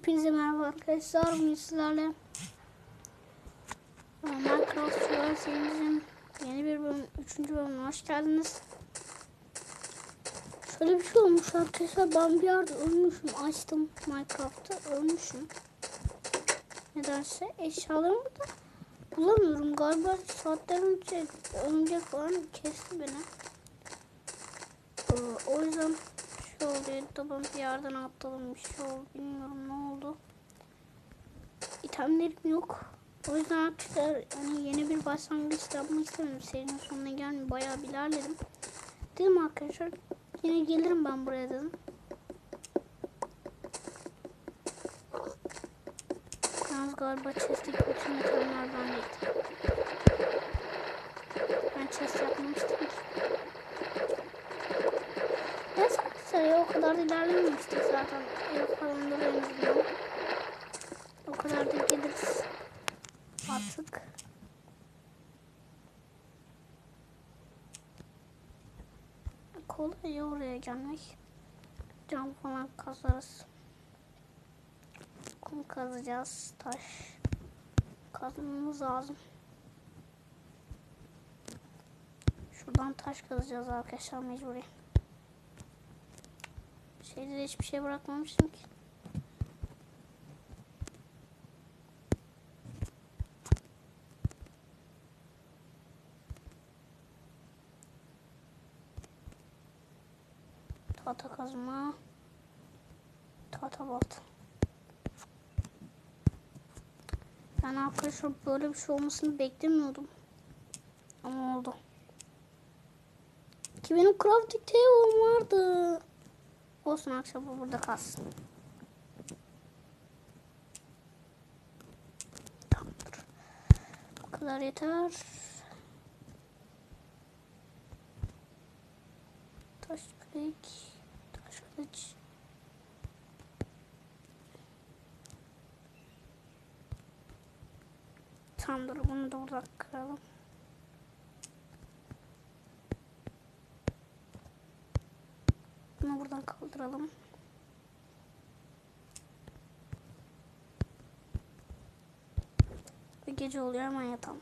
Hepinize merhaba arkadaşlar. Bugün sizlerle Minecraft Survival serimizin yeni bir bölüm, 3. bölümüne hoş geldiniz. Şöyle bir şey olmuş arkadaşlar. Ben bir yerde ölmüşüm. Açtım Minecraft'ta. Ölmüşüm. Nedense eşyalarımı da bulamıyorum. Galiba saatler önce örümcek falan kesti beni. O yüzden şey oldu. Tabii bir yerden atladım. Bir şey oldu. Bilmiyorum ne oldu. İtemlerim yok. O yüzden arkadaşlar hani yeni bir başlangıç yapmak istemiyorum. Serinin sonuna gelmiyor. Bayağı bir ilerledim. Dedim arkadaşlar yine gelirim ben buraya dedim. Yalnız galiba chest'teki bütün itemler bendeydi. Ben chest yapmamıştım ki. Neyse arkadaşlar ya o kadar da ilerlememiştik zaten. Ev falan da benziyor. O kadar da geliriz. Artık. Kolay oraya gelmek. Cam falan kazarız. Kum kazacağız. Taş kazmamız lazım. Şuradan taş kazacağız arkadaşlar mecburi. Şeyde de hiçbir şey bırakmamıştım ki. Tahta kazma. Tahta balta. Yani arkadaşlar böyle bir şey olmasını beklemiyordum. Ama oldu. Ki benim crafting table'ım vardı. Olsun arkadaşlar bu burada kalsın. Tamamdır. Bu kadar yeter. Taş kürek. Taş kılıç. Tamamdır bunu da burada kıralım. Bunu buradan kaldıralım. Ve gece oluyor hemen yatalım.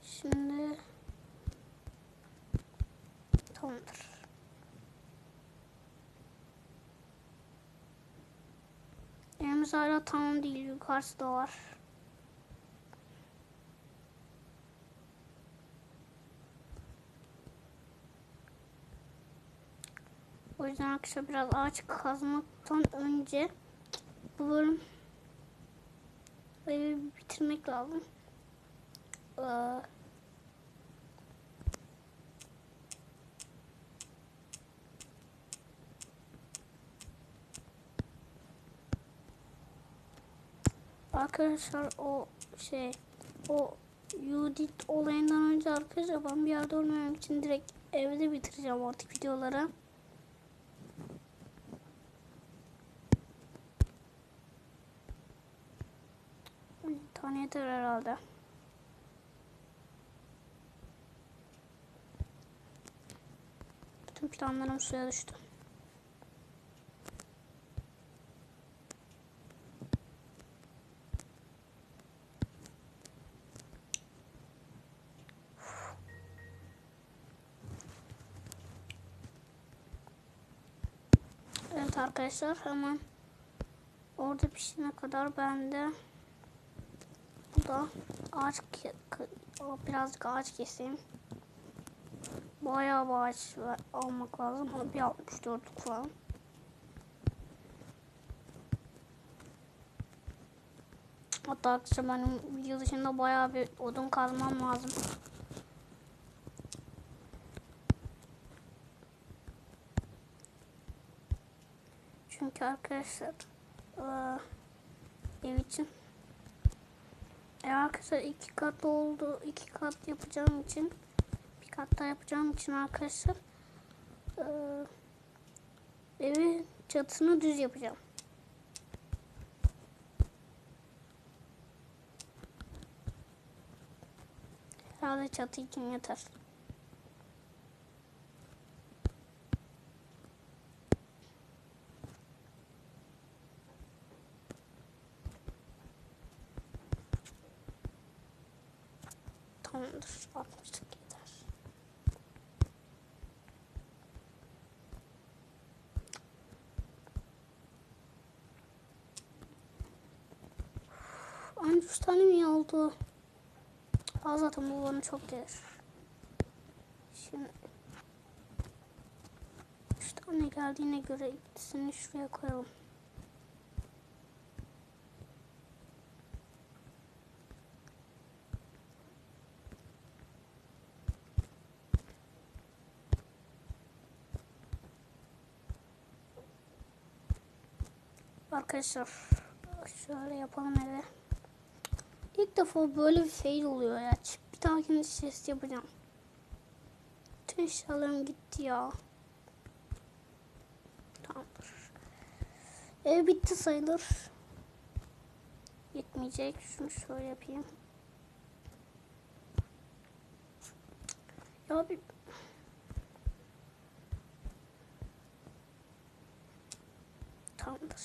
Şimdi tamamdır. Evimiz hala tamam değil. Yukarısı da var. O yüzden arkadaşlar biraz ağaç kazmaktan önce bu bölüm evi bitirmek lazım. Arkadaşlar o Judith olayından önce arkadaşlar ben bir yerde olmamak için direkt evde bitireceğim artık videoları. Bir tane yeter herhalde. Bütün planlarım suya düştü. Evet arkadaşlar hemen orada pişene kadar ben de burada birazcık ağaç keseyim. Bayağı bir ağaç almak lazım. Bir 64'lük falan. Hatta arkadaşlar benim video dışında bayağı bir odun kazmam lazım. Çünkü arkadaşlar ev için arkadaşlar 2 kat oldu. 2 kat yapacağım için bir kat daha yapacağım için arkadaşlar evi çatısını düz yapacağım. Herhalde çatı için yeter. Tamamdır. 60'lık yeter. Aynı 3 tane mi oldu? Aa, zaten bu bana çok gelir. Şimdi 3 tane geldiğine göre ikisini şuraya koyalım. Arkadaşlar şöyle yapalım eve. İlk defa böyle bir fail oluyor ya. Bir dahakine ses yapacağım. Bütün eşyalarım gitti ya. Tamamdır. Ev bitti sayılır. Yetmeyecek. Şunu şöyle yapayım. Ya bir... Tamamdır.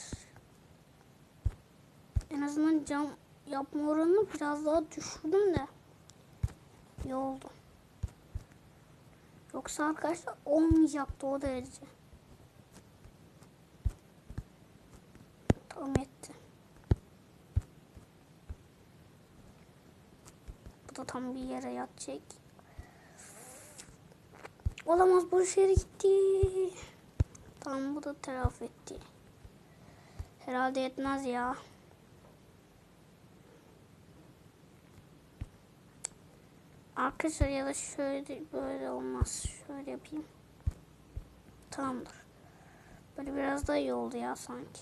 En azından cam yapma oranını biraz daha düşürdüm de. İyi oldu. Yoksa arkadaşlar olmayacaktı o derece. Tamam etti. Bu da tam bir yere yatacak. Olamaz, boş yere gitti. Tamam, bu da telafi etti. Herhalde yetmez ya. Arkadaşlar ya da şöyle böyle olmaz. Şöyle yapayım. Tamamdır. Böyle biraz daha iyi oldu ya sanki.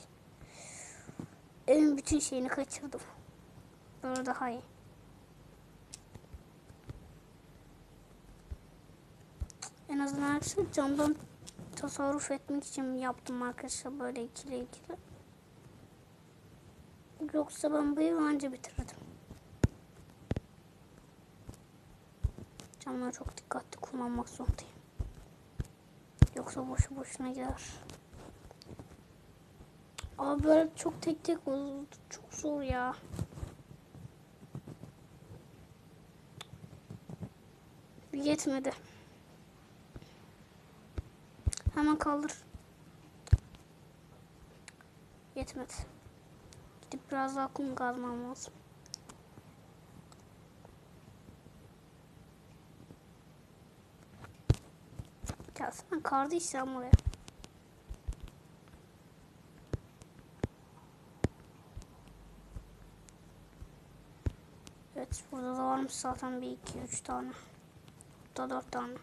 Evin bütün şeyini kaçırdım. Böyle daha iyi. En azından arkadaşlar camdan tasarruf etmek için yaptım arkadaşlar böyle ikili. Yoksa ben bu evi anca bitirdim. Camları çok dikkatli kullanmak zorundayım. Yoksa boşu boşuna gider. Ama böyle çok tek tek oldu. Çok zor ya. Yetmedi. Hemen kaldır. Yetmedi. Gidip biraz daha kum kazmam lazım. Gelsene kardeşim buraya. Evet, burada da varmış zaten 1, 2, 3 tane. Burada 4 tane.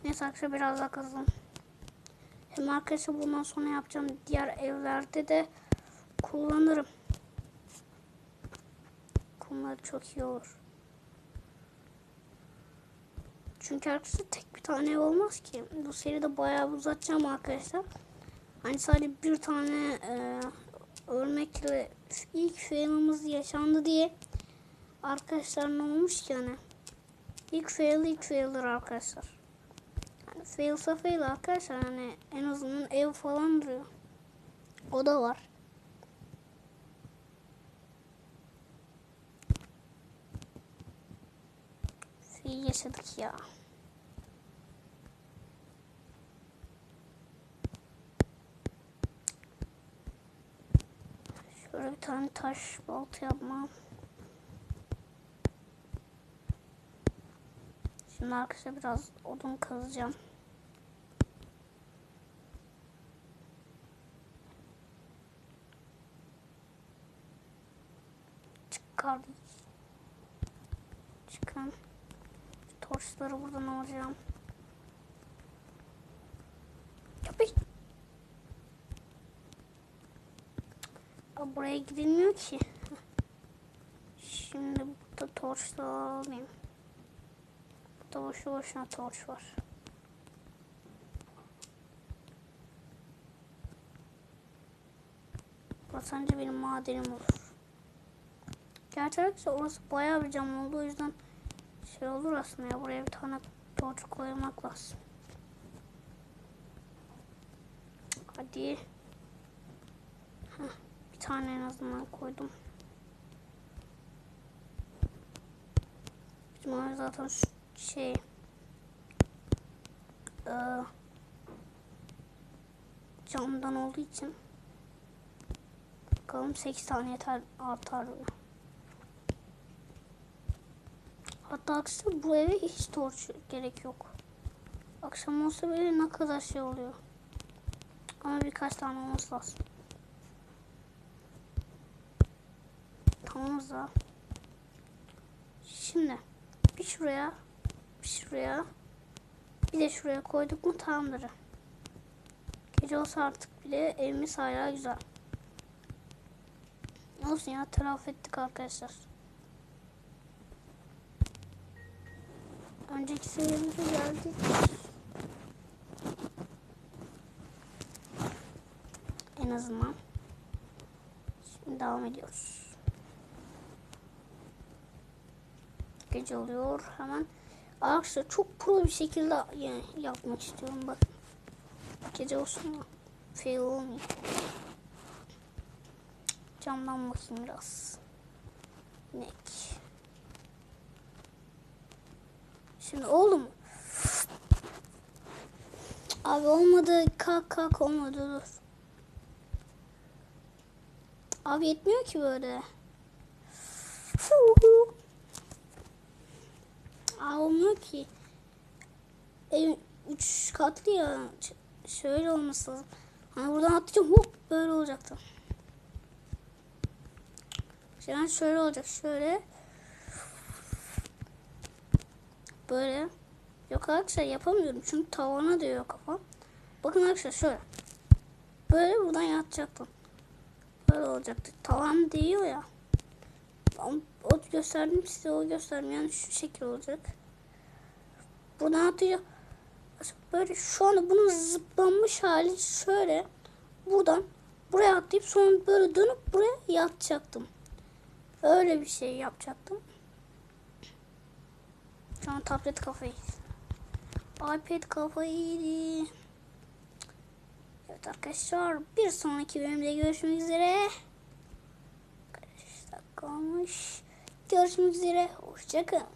Neyse arkadaşlar biraz daha kazalım. Hem arkadaşlar bundan sonra yapacağım diğer evlerde de kullanırım. Kumlar çok iyi olur. Çünkü arkadaşlar tek bir tane ev olmaz ki. Bu seride bayağı uzatacağım arkadaşlar. Hani sadece bir tane örnekle ilk failimiz yaşandı diye arkadaşlar ne olmuş ki hani. İlk fail'dir arkadaşlar. Yani failsa fail arkadaşlar, hani en azından ev falan duruyor. O da var. Fail yaşadık ya. Şöyle bir tane taş balta yapmam. Şimdi arkadaşlar biraz odun kazacağım. Çıkar. Çıkın. Torçları buradan alacağım. Yapayım. Buraya gidilmiyor ki. Şimdi burada torçları alayım. Burada boşu boşuna torç var. Burası anca benim madenim olur. Gerçi arkadaşlar orası bayağı bir cam oldu, o yüzden Şey olur aslında ya, buraya bir tane torç koymak lazım. Hadi. Heh, bir tane en azından koydum. Bizim oyun zaten şey camdan olduğu için bakalım 8 tane yeter, artar mı? Hatta akşam bu eve hiç torç gerek yok. Akşam olsa bile ne kadar şey oluyor. Ama birkaç tane olması lazım. Tamam da. Şimdi bir şuraya, bir şuraya, bir de şuraya koyduk mu tamamdır. Gece olsa artık bile evimiz hala güzel. Olsun ya, telafi ettik arkadaşlar. Önceki seviyemize geldik. En azından. Şimdi devam ediyoruz. Gece oluyor hemen. Arkadaşlar çok pro bir şekilde yani yapmak istiyorum, bakın. Gece olsun da fail olmuyor. Camdan bakayım biraz. Nek. Şimdi oğlum. Abi olmadı. Kalk olmadı, dur. Abi yetmiyor ki böyle. Aa, olmuyor ki. Ev 3 katlı ya. Şöyle olması lazım. Hani buradan atlayacağım, hop böyle olacaktı. Yani şöyle olacak, şöyle. Böyle. Yok arkadaşlar, yapamıyorum çünkü tavana değiyor kafam. Bakın arkadaşlar şöyle. Böyle buradan yatacaktım. Böyle olacaktı. Tavan değiyor ya. O gösterdim size, o gösterdim. Yani şu şekil olacak. Buradan atacağım. Böyle şu anda bunun zıplanmış hali şöyle. Buradan buraya atlayıp sonra böyle dönüp buraya yatacaktım. Öyle bir şey yapacaktım. Şu an tablet kafayı. iPad kafayı yedi. Evet arkadaşlar, bir sonraki bölümde görüşmek üzere. 5 dakika olmuş. Görüşmek üzere. Hoşçakalın.